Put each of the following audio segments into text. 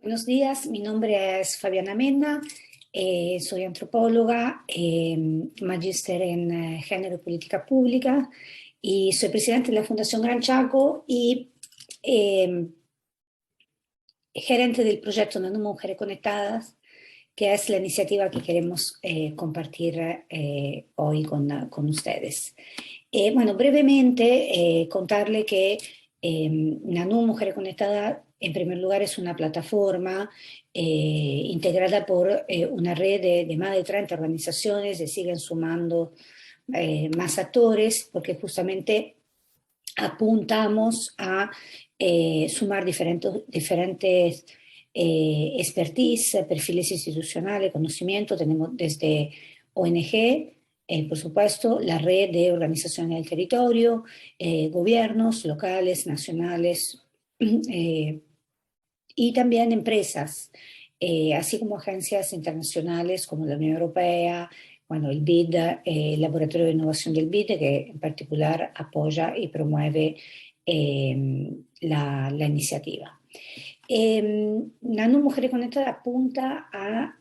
Buenos días, mi nombre es Fabiana Mena, soy antropóloga, magíster en género y política pública y soy presidente de la Fundación Gran Chaco y eh, gerente del proyecto Nano Mujeres Conectadas, que es la iniciativa que queremos compartir hoy con ustedes. Bueno, brevemente contarle que Nanú Mujer Conectada, en primer lugar, es una plataforma integrada por una red de más de 30 organizaciones, se siguen sumando más actores, porque justamente apuntamos a sumar diferentes expertise, perfiles institucionales, conocimiento. Tenemos desde ONG, por supuesto, la red de organizaciones del territorio, gobiernos locales, nacionales eh, y también empresas, así como agencias internacionales como la Unión Europea, bueno, el BID, el Laboratorio de Innovación del BID, que en particular apoya y promueve la iniciativa. Nanu Mujeres Conectadas apunta a,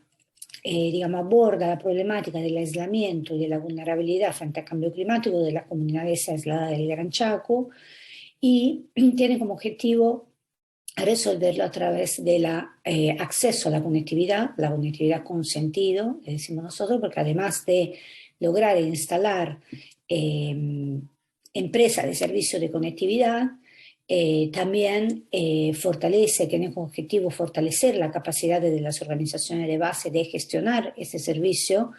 digamos, aborda la problemática del aislamiento y de la vulnerabilidad frente al cambio climático de las comunidades aisladas del Gran Chaco y tiene como objetivo resolverlo a través del acceso a la conectividad con sentido, le decimos nosotros, porque además de lograr instalar empresas de servicio de conectividad, también fortalece, tiene como objetivo fortalecer la capacidad de las organizaciones de base de gestionar ese servicio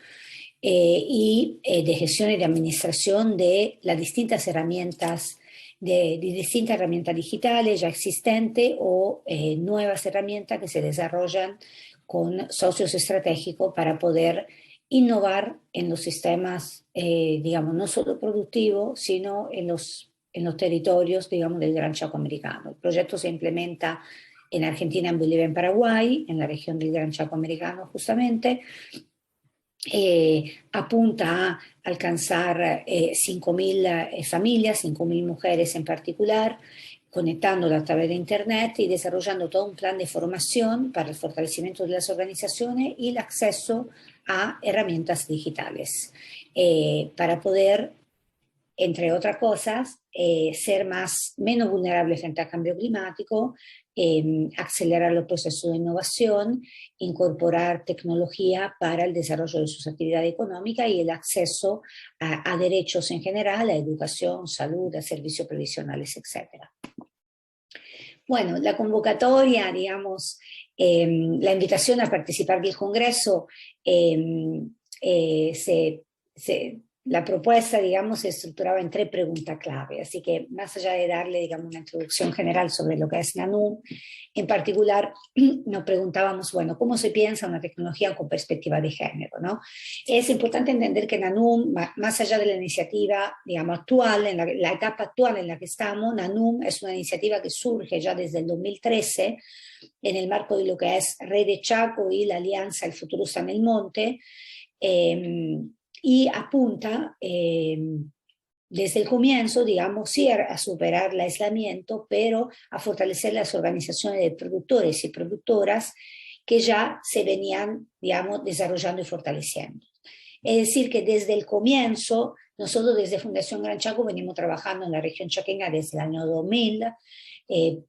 y de gestión y de administración de las distintas herramientas de distintas herramientas digitales ya existentes o nuevas herramientas que se desarrollan con socios estratégicos para poder innovar en los sistemas, digamos, no solo productivos, sino en los territorios, digamos, del Gran Chaco americano. El proyecto se implementa en Argentina, en Bolivia, en Paraguay, en la región del Gran Chaco americano justamente, apunta a alcanzar 5.000 familias, 5.000 mujeres en particular, conectándolas a través de Internet y desarrollando todo un plan de formación para el fortalecimiento de las organizaciones y el acceso a herramientas digitales para poder, entre otras cosas, ser menos vulnerables frente al cambio climático, acelerar los procesos de innovación, incorporar tecnología para el desarrollo de sus actividades económicas y el acceso a derechos en general, a educación, salud, a servicios previsionales, etcétera. Bueno, la convocatoria, digamos, la invitación a participar del Congreso, la propuesta, digamos, se estructuraba en 3 preguntas clave, así que más allá de darle, digamos, una introducción general sobre lo que es NANUM, en particular nos preguntábamos, bueno, ¿cómo se piensa una tecnología con perspectiva de género, ¿no? Es importante entender que NANUM, más allá de la iniciativa, digamos, actual, en la etapa actual en la que estamos, NANUM es una iniciativa que surge ya desde el 2013 en el marco de lo que es Rede Chaco y la Alianza El Futuro Está en el Monte, y apunta desde el comienzo, digamos, sí a superar el aislamiento, pero a fortalecer las organizaciones de productores y productoras que ya se venían, digamos, desarrollando y fortaleciendo. Es decir, que desde el comienzo, nosotros desde Fundación Gran Chaco venimos trabajando en la región chaqueña desde el año 2000, eh,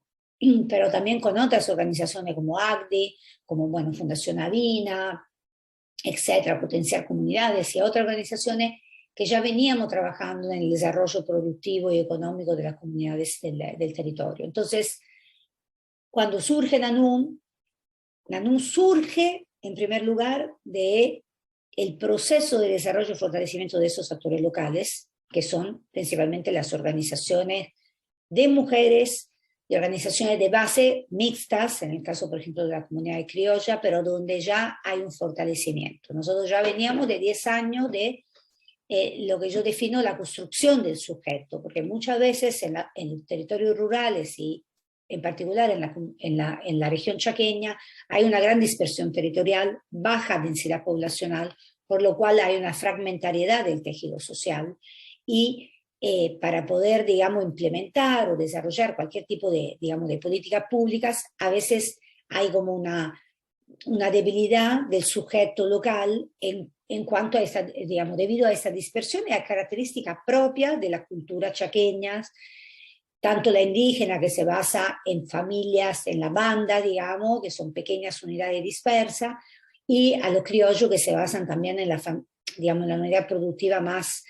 pero también con otras organizaciones como ACDI, como, bueno, Fundación Avina, etcétera, Potenciar Comunidades y otras organizaciones que ya veníamos trabajando en el desarrollo productivo y económico de las comunidades del territorio. Entonces, cuando surge NANUM, NANUM surge en primer lugar de el proceso de desarrollo y fortalecimiento de esos actores locales, que son principalmente las organizaciones de mujeres y organizaciones de base mixtas, en el caso, por ejemplo, de la comunidad de criolla, pero donde ya hay un fortalecimiento. Nosotros ya veníamos de 10 años de lo que yo defino la construcción del sujeto, porque muchas veces en los territorios rurales y en particular en la región chaqueña hay una gran dispersión territorial, baja densidad poblacional, por lo cual hay una fragmentariedad del tejido social y para poder, digamos, implementar o desarrollar cualquier tipo de, digamos, de políticas públicas, a veces hay como una debilidad del sujeto local en cuanto a esta, digamos, debido a esta dispersión y a características propias de las culturas chaqueñas, tanto la indígena que se basa en familias, en la banda, digamos, que son pequeñas unidades dispersas, y a los criollos que se basan también en la, digamos, en la unidad productiva más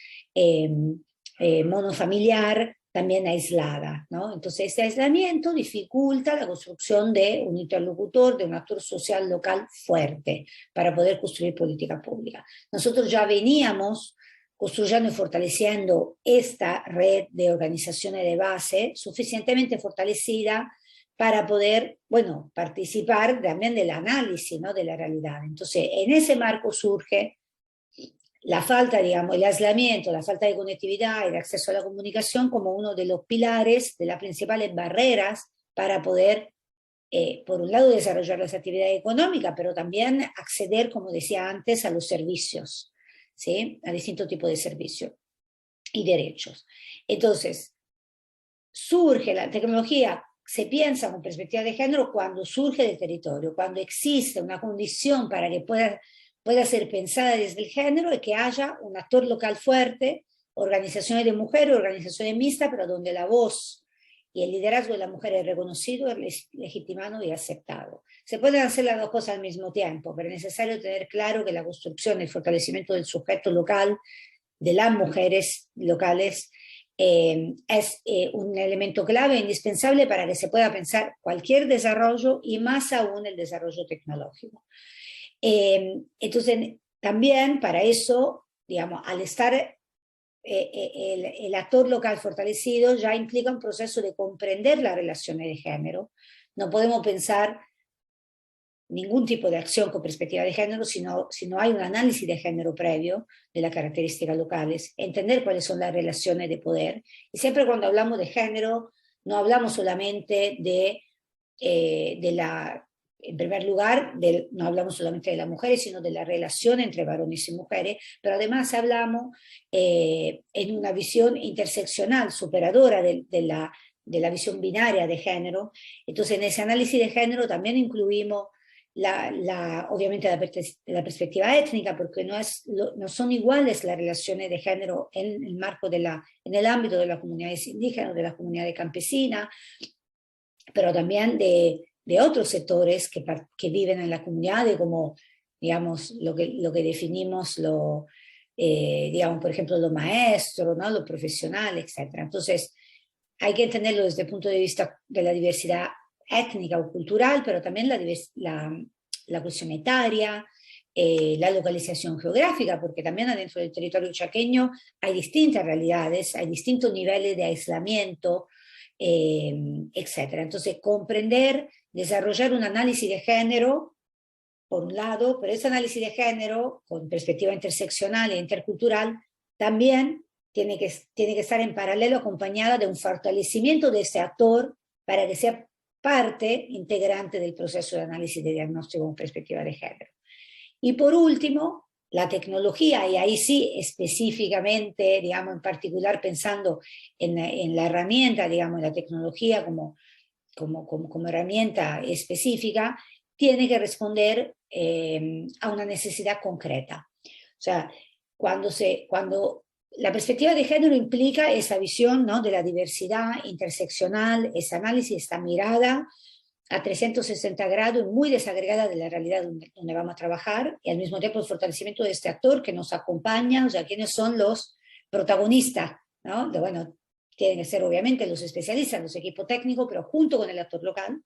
monofamiliar, también aislada, ¿no? Entonces, este aislamiento dificulta la construcción de un interlocutor, de un actor social local fuerte para poder construir política pública. Nosotros ya veníamos construyendo y fortaleciendo esta red de organizaciones de base suficientemente fortalecida para poder, bueno, participar también del análisis, ¿no?, de la realidad. Entonces, en ese marco surge la falta, digamos, el aislamiento, la falta de conectividad y de acceso a la comunicación como uno de los pilares, de las principales barreras para poder, por un lado, desarrollar las actividades económicas, pero también acceder, como decía antes, a los servicios, ¿sí?, a distintos tipos de servicios y derechos. Entonces, surge la tecnología, se piensa con perspectiva de género cuando surge del territorio, cuando existe una condición para que pueda ser pensada desde el género y que haya un actor local fuerte, organizaciones de mujeres, organizaciones mixtas, pero donde la voz y el liderazgo de la mujer es reconocido, es legitimado y aceptado. Se pueden hacer las dos cosas al mismo tiempo, pero es necesario tener claro que la construcción y el fortalecimiento del sujeto local, de las mujeres locales, es un elemento clave, indispensable para que se pueda pensar cualquier desarrollo y más aún el desarrollo tecnológico. Entonces, también para eso, digamos, al estar el actor local fortalecido, ya implica un proceso de comprender las relaciones de género. No podemos pensar ningún tipo de acción con perspectiva de género si no hay un análisis de género previo de las características locales, entender cuáles son las relaciones de poder. Y siempre cuando hablamos de género, no hablamos solamente de la, en primer lugar, no hablamos solamente de las mujeres, sino de la relación entre varones y mujeres, pero además hablamos en una visión interseccional, superadora de la visión binaria de género. Entonces, en ese análisis de género también incluimos obviamente la perspectiva étnica, porque no son iguales las relaciones de género en el marco en el ámbito de las comunidades indígenas, de las comunidades campesinas, pero también de otros sectores que viven en la comunidad, como, digamos, lo que definimos, digamos, por ejemplo, los maestros, ¿no?, los profesionales, etc. Entonces, hay que entenderlo desde el punto de vista de la diversidad étnica o cultural, pero también la cuestión etaria, la localización geográfica, porque también adentro del territorio chaqueño hay distintas realidades, hay distintos niveles de aislamiento, etc. Entonces, comprender, desarrollar un análisis de género, por un lado, pero ese análisis de género, con perspectiva interseccional e intercultural, también tiene que estar en paralelo acompañada de un fortalecimiento de ese actor para que sea parte integrante del proceso de análisis de diagnóstico con perspectiva de género. Y por último, la tecnología, y ahí sí específicamente, digamos, en particular pensando en la herramienta, digamos, la tecnología como herramienta específica, tiene que responder a una necesidad concreta. O sea, cuando la perspectiva de género implica esa visión, ¿no?, de la diversidad interseccional, ese análisis, esta mirada a 360 grados, muy desagregada de la realidad donde vamos a trabajar, y al mismo tiempo el fortalecimiento de este actor que nos acompaña, o sea, quiénes son los protagonistas, ¿no? Bueno, tienen que ser obviamente los especialistas, los equipos técnicos, pero junto con el actor local.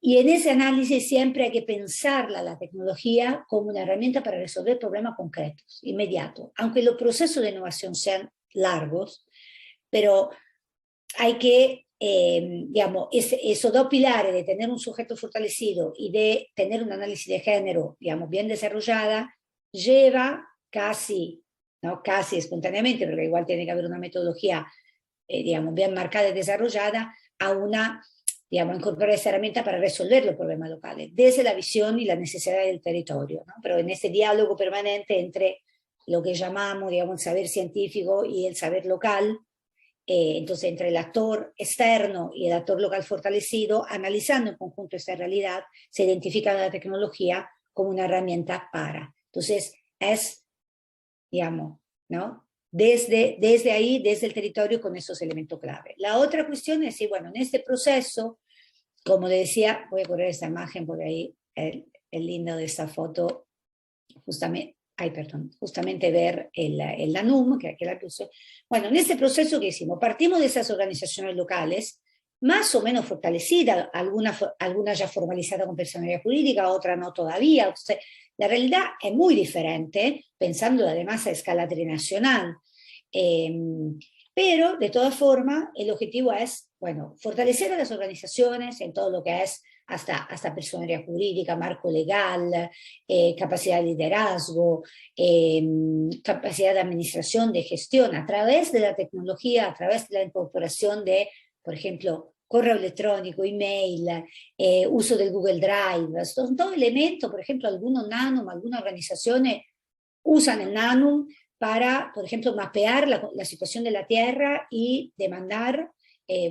Y en ese análisis siempre hay que pensarla, la tecnología, como una herramienta para resolver problemas concretos, inmediatos. Aunque los procesos de innovación sean largos, pero hay que, digamos, esos dos pilares de tener un sujeto fortalecido y de tener un análisis de género, digamos, bien desarrollada, lleva casi, no casi espontáneamente, porque igual tiene que haber una metodología, digamos, bien marcada y desarrollada, a una, digamos, incorporar esa herramienta para resolver los problemas locales, desde la visión y la necesidad del territorio, ¿no? Pero en ese diálogo permanente entre lo que llamamos, digamos, el saber científico y el saber local, entonces entre el actor externo y el actor local fortalecido, analizando en conjunto esta realidad, se identifica la tecnología como una herramienta para. Entonces es, digamos, ¿no? Desde ahí, desde el territorio, con esos elementos clave. La otra cuestión es, sí, bueno, en este proceso, como le decía, voy a poner esta imagen por ahí, el lindo de esta foto, justamente, justamente ver el NANUM, que la puse. Bueno, en este proceso que hicimos, partimos de esas organizaciones locales, más o menos fortalecidas, algunas ya formalizadas con personalidad jurídica, otras no todavía. O sea, la realidad es muy diferente, pensando además a escala trinacional. Eh, pero, de todas formas, el objetivo es, bueno, fortalecer a las organizaciones en todo lo que es hasta personalidad jurídica, marco legal, capacidad de liderazgo, capacidad de administración, de gestión, a través de la tecnología, a través de la incorporación de, por ejemplo, correo electrónico, email, uso del Google Drive, son todo elementos, por ejemplo, algunos NANUM, algunas organizaciones usan el NANUM para, por ejemplo, mapear la situación de la tierra y demandar,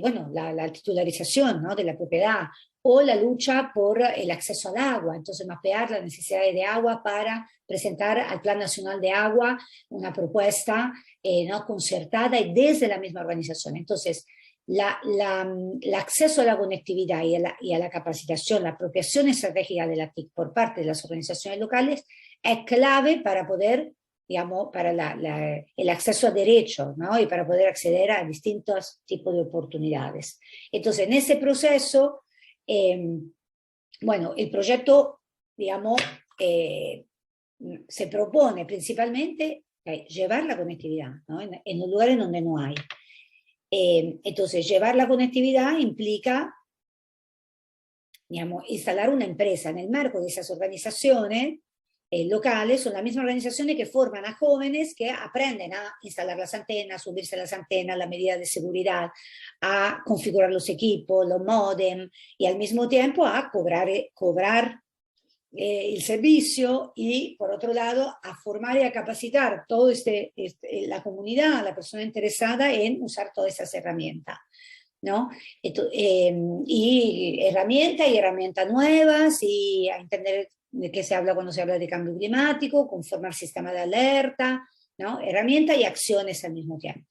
bueno, la titularización, ¿no?, de la propiedad, o la lucha por el acceso al agua, entonces mapear las necesidades de agua para presentar al Plan Nacional de Agua una propuesta, ¿no?, concertada y desde la misma organización. Entonces, el acceso a la conectividad y a la capacitación, la apropiación estratégica de la TIC por parte de las organizaciones locales es clave para poder, digamos, para el acceso a derechos, ¿no?, y para poder acceder a distintos tipos de oportunidades. Entonces, en ese proceso, bueno, el proyecto, digamos, se propone principalmente llevar la conectividad, ¿no?, en los lugares donde no hay. Entonces, llevar la conectividad implica, digamos, instalar una empresa en el marco de esas organizaciones locales. Son las mismas organizaciones que forman a jóvenes que aprenden a instalar las antenas, subirse a las antenas, la medida de seguridad, a configurar los equipos, los modem, y al mismo tiempo a cobrar el servicio, y por otro lado a formar y a capacitar toda la comunidad, la persona interesada en usar todas esas herramientas, ¿no? Y herramientas nuevas, y a entender de qué se habla cuando se habla de cambio climático, conformar sistemas de alerta, ¿no?, herramientas y acciones al mismo tiempo.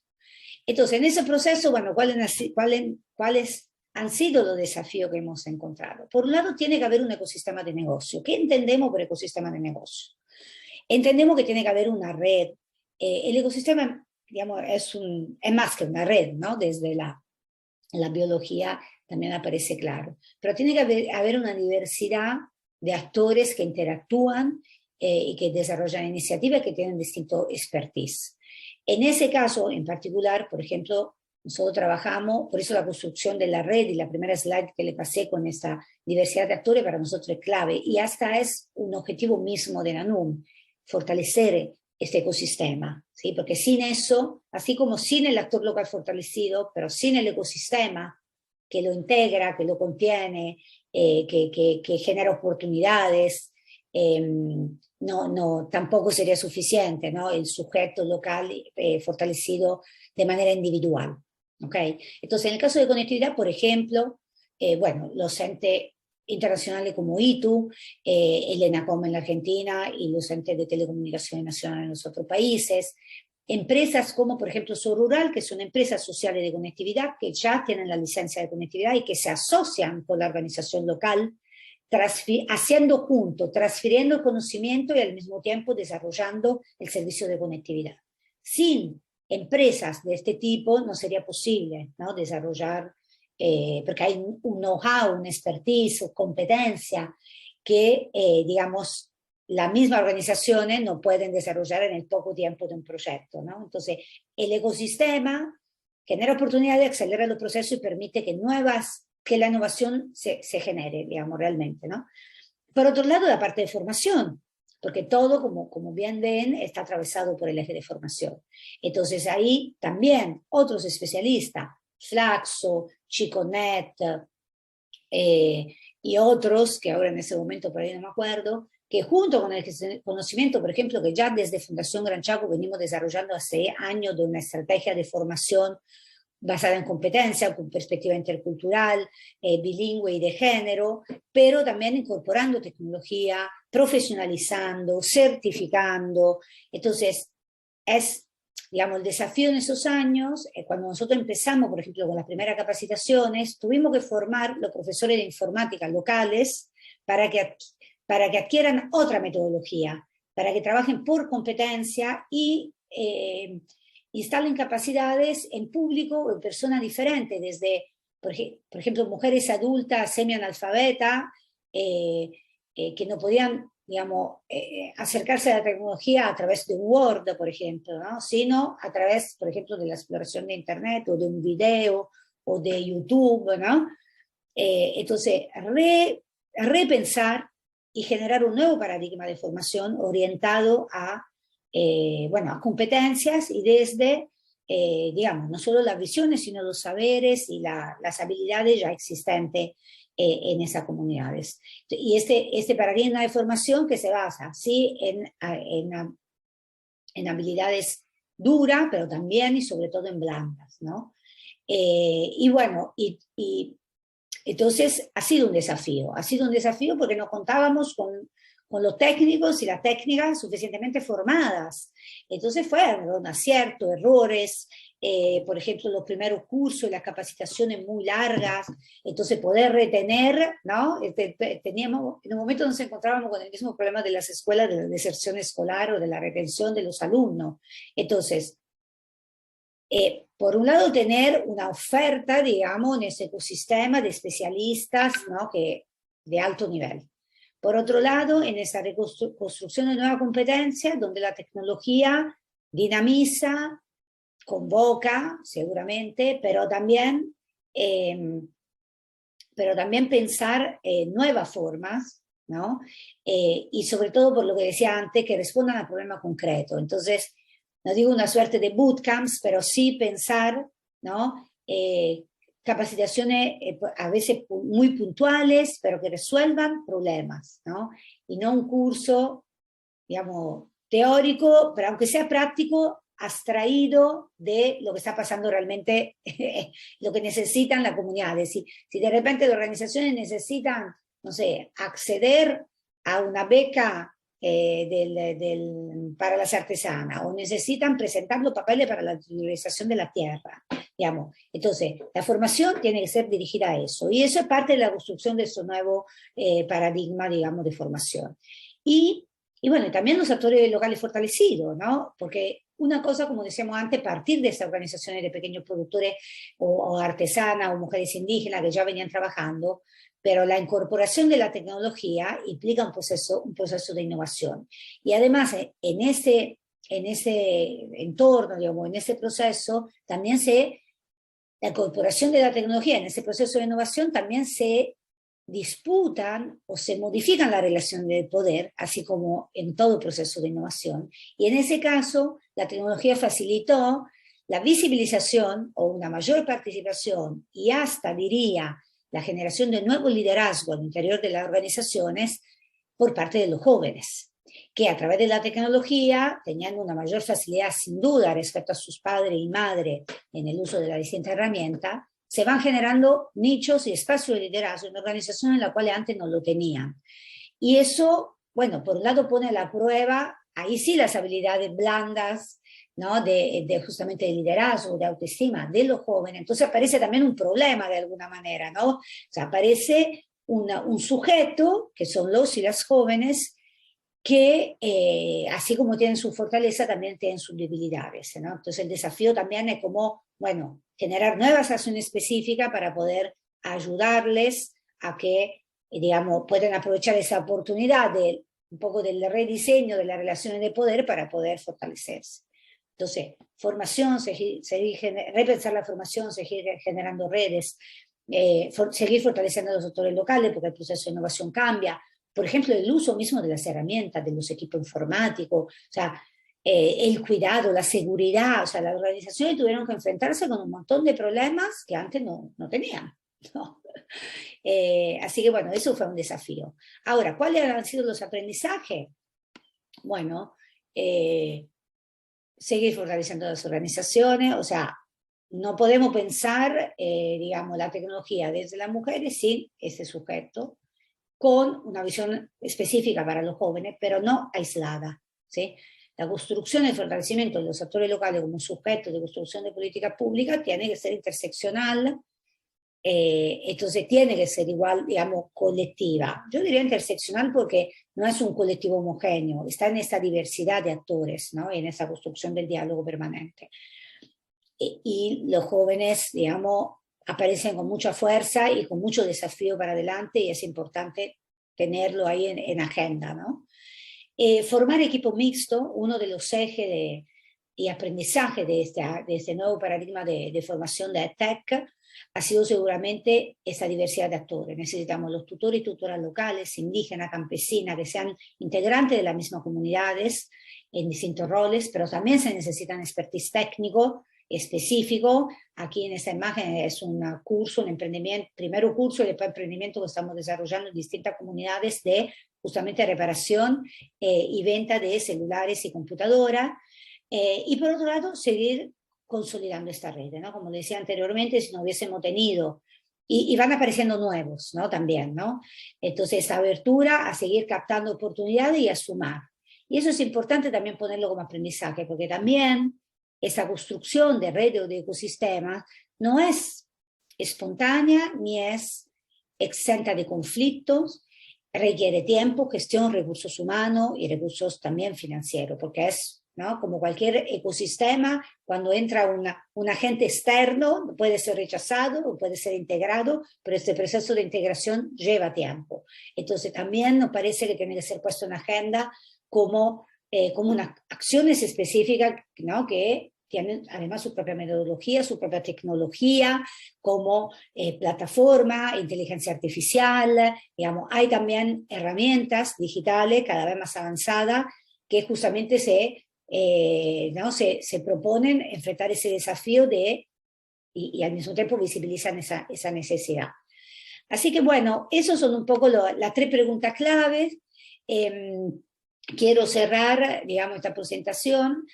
Entonces, en ese proceso, bueno, ¿cuáles han sido los desafíos que hemos encontrado? Por un lado, tiene que haber un ecosistema de negocio. ¿Qué entendemos por ecosistema de negocio? Entendemos que tiene que haber una red. El ecosistema, digamos, es más que una red, ¿no? Desde la biología también aparece claro. Pero tiene que haber una diversidad de actores que interactúan y que desarrollan iniciativas que tienen distinto expertise. En ese caso, en particular, por ejemplo, nosotros trabajamos, por eso la construcción de la red, y la primera slide que le pasé con esta diversidad de actores para nosotros es clave, y hasta es un objetivo mismo de NANUM, fortalecer este ecosistema, ¿sí? Porque sin eso, así como sin el actor local fortalecido, pero sin el ecosistema que lo integra, que lo contiene, que genera oportunidades, tampoco sería suficiente, ¿no?, el sujeto local fortalecido de manera individual. ¿Okay? Entonces, en el caso de conectividad, por ejemplo, bueno, los entes internacionales como ITU, el ENACOM en la Argentina y los entes de telecomunicaciones nacionales en los otros países, empresas como, por ejemplo, Rural, que son empresas sociales de conectividad que ya tienen la licencia de conectividad y que se asocian con la organización local, haciendo junto, transfiriendo el conocimiento y al mismo tiempo desarrollando el servicio de conectividad. Sin empresas de este tipo no sería posible, ¿no?, desarrollar, porque hay un know-how, una expertise, competencia que, digamos, las mismas organizaciones no pueden desarrollar en el poco tiempo de un proyecto, ¿no? Entonces, el ecosistema genera oportunidades, acelera los procesos y permite que la innovación se genere, digamos, realmente, ¿no? Por otro lado, la parte de formación, porque todo, como bien ven, está atravesado por el eje de formación. Entonces ahí también otros especialistas, Flaxo, Chiconet, y otros, que ahora en ese momento por ahí no me acuerdo, que junto con el conocimiento, por ejemplo, que ya desde Fundación Gran Chaco venimos desarrollando hace años de una estrategia de formación basada en competencia, con perspectiva intercultural, bilingüe y de género, pero también incorporando tecnología, profesionalizando, certificando. Entonces, es, digamos, el desafío en esos años, cuando nosotros empezamos, por ejemplo, con las primeras capacitaciones, tuvimos que formar los profesores de informática locales para que adquieran otra metodología, para que trabajen por competencia y instalen capacidades en público o en personas diferentes, desde, por ejemplo, mujeres adultas semianalfabetas que no podían, digamos, acercarse a la tecnología a través de Word, por ejemplo, ¿no? Sino a través, por ejemplo, de la exploración de Internet o de un video o de YouTube, ¿no? Entonces, repensar y generar un nuevo paradigma de formación orientado a, bueno, a competencias y desde, digamos, no solo las visiones, sino los saberes y las habilidades ya existentes en esas comunidades. Y este paradigma de formación que se basa, sí, en habilidades duras, pero también y sobre todo en blandas, ¿no? Y bueno, entonces ha sido un desafío porque no contábamos con los técnicos y las técnicas suficientemente formadas. Entonces fueron aciertos, errores, por ejemplo, los primeros cursos y las capacitaciones muy largas, entonces poder retener, ¿no? Teníamos, en un momento nos encontrábamos con el mismo problema de las escuelas, de la deserción escolar o de la retención de los alumnos. Entonces, por un lado, tener una oferta, digamos, en ese ecosistema de especialistas, ¿no? De alto nivel. Por otro lado, en esa construcción de nueva competencia, donde la tecnología dinamiza, convoca, seguramente, pero también pensar nuevas formas, ¿no? Y sobre todo, por lo que decía antes, que respondan al problema concreto. Entonces, no digo una suerte de bootcamps, pero sí pensar, ¿no? Capacitaciones a veces muy puntuales, pero que resuelvan problemas, ¿no? Y no un curso, digamos, teórico, pero aunque sea práctico, abstraído de lo que está pasando realmente, lo que necesitan la comunidad. Es decir, si de repente las organizaciones necesitan, no sé, acceder a una beca para las artesanas o necesitan presentar los papeles para la utilización de la tierra, digamos. Entonces, la formación tiene que ser dirigida a eso y eso es parte de la construcción de ese nuevo paradigma, digamos, de formación. Y bueno, también los actores locales fortalecidos, ¿no? Porque una cosa, como decíamos antes, partir de estas organizaciones de pequeños productores o artesanas o mujeres indígenas que ya venían trabajando, pero la incorporación de la tecnología implica un proceso de innovación. Y además, en ese entorno, digamos, en ese proceso, también la incorporación de la tecnología en ese proceso de innovación también se disputan o se modifican la relación de poder, así como en todo proceso de innovación. Y en ese caso, la tecnología facilitó la visibilización o una mayor participación y hasta, diría, la generación de nuevo liderazgo al interior de las organizaciones por parte de los jóvenes, que a través de la tecnología tenían una mayor facilidad, sin duda, respecto a sus padres y madres en el uso de la distinta herramienta, se van generando nichos y espacios de liderazgo en organizaciones en las cuales antes no lo tenían. Y eso, bueno, por un lado pone a la prueba, ahí sí las habilidades blandas, ¿no? Justamente de liderazgo, de autoestima de los jóvenes. Entonces aparece también un problema de alguna manera, ¿no? O sea, aparece un sujeto, que son los y las jóvenes, que así como tienen su fortaleza, también tienen sus debilidades, ¿no? Entonces el desafío también es como, bueno, generar nuevas acciones específicas para poder ayudarles a que, digamos, puedan aprovechar esa oportunidad de un poco del rediseño de las relaciones de poder para poder fortalecerse. Entonces, formación, repensar la formación, seguir generando redes, seguir fortaleciendo a los sectores locales porque el proceso de innovación cambia. Por ejemplo, el uso mismo de las herramientas, de los equipos informáticos, o sea, el cuidado, la seguridad, o sea, las organizaciones tuvieron que enfrentarse con un montón de problemas que antes no tenían, ¿no? Así que bueno, eso fue un desafío. Ahora, ¿cuáles han sido los aprendizajes? Bueno, seguir fortaleciendo las organizaciones, o sea, no podemos pensar, digamos, la tecnología desde las mujeres sin ese sujeto, con una visión específica para los jóvenes, pero no aislada, ¿sí? La construcción y el fortalecimiento de los actores locales como sujetos de construcción de políticas públicas tiene que ser interseccional, entonces tiene que ser igual, digamos, colectiva. Yo diría interseccional porque no es un colectivo homogéneo, está en esta diversidad de actores, ¿no? En esa construcción del diálogo permanente. Y los jóvenes, digamos, aparecen con mucha fuerza y con mucho desafío para adelante y es importante tenerlo ahí en agenda, ¿no? Formar equipo mixto, uno de los ejes y aprendizaje de este nuevo paradigma de formación de EdTech ha sido seguramente esa diversidad de actores. Necesitamos los tutores y tutoras locales, indígenas, campesinas, que sean integrantes de las mismas comunidades en distintos roles, pero también se necesitan expertise técnico específico. Aquí en esta imagen es un curso, un emprendimiento, primero curso y después emprendimiento que estamos desarrollando en distintas comunidades de justamente reparación y venta de celulares y computadoras. Y por otro lado, seguir consolidando esta red, ¿no? Como decía anteriormente, si no hubiésemos tenido, y van apareciendo nuevos, ¿no? También, ¿no? Entonces, esa abertura a seguir captando oportunidades y a sumar. Y eso es importante también ponerlo como aprendizaje, porque también esa construcción de redes o de ecosistemas no es espontánea ni es exenta de conflictos, requiere tiempo, gestión, recursos humanos y recursos también financieros, porque es, ¿no? Como cualquier ecosistema, cuando entra un agente externo, puede ser rechazado o puede ser integrado, pero este proceso de integración lleva tiempo. Entonces también nos parece que tiene que ser puesto en agenda como, como unas acciones específicas, ¿no? Que tienen además su propia metodología, su propia tecnología, como plataforma, inteligencia artificial, digamos, hay también herramientas digitales cada vez más avanzadas que justamente ¿no? se proponen enfrentar ese desafío y al mismo tiempo visibilizan esa necesidad. Así que bueno, esas son un poco las tres preguntas claves. Quiero cerrar, digamos, esta presentación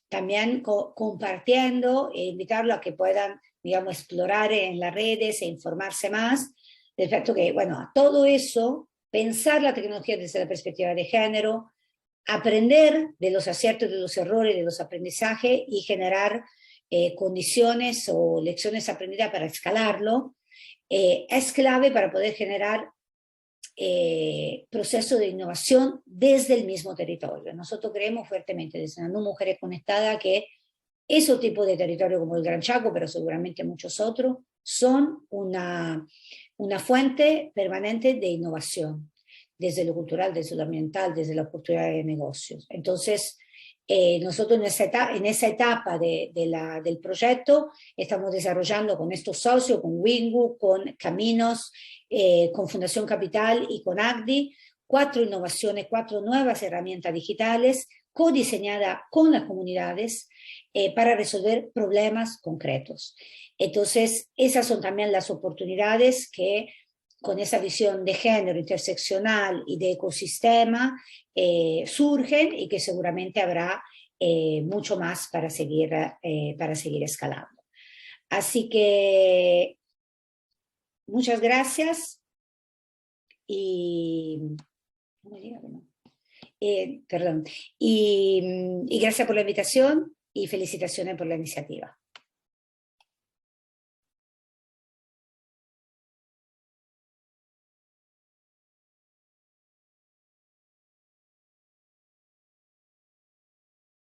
también compartiendo e invitarlo a que puedan, digamos, explorar en las redes e informarse más respecto que, bueno, a todo eso, pensar la tecnología desde la perspectiva de género, aprender de los aciertos, de los errores, de los aprendizajes y generar condiciones o lecciones aprendidas para escalarlo, es clave para poder generar proceso de innovación desde el mismo territorio. Nosotros creemos fuertemente, desde una Mujeres Conectadas, que esos tipos de territorio como el Gran Chaco, pero seguramente muchos otros, son una fuente permanente de innovación, desde lo cultural, desde lo ambiental, desde la oportunidad de negocios. Entonces, nosotros en esa etapa del proyecto estamos desarrollando con estos socios, con Wingu, con Caminos, con Fundación Capital y con ACDI, 4 innovaciones, 4 nuevas herramientas digitales codiseñadas con las comunidades para resolver problemas concretos. Entonces, esas son también las oportunidades que con esa visión de género interseccional y de ecosistema surgen y que seguramente habrá mucho más para seguir escalando. Así que muchas gracias y, perdón, y gracias por la invitación y felicitaciones por la iniciativa.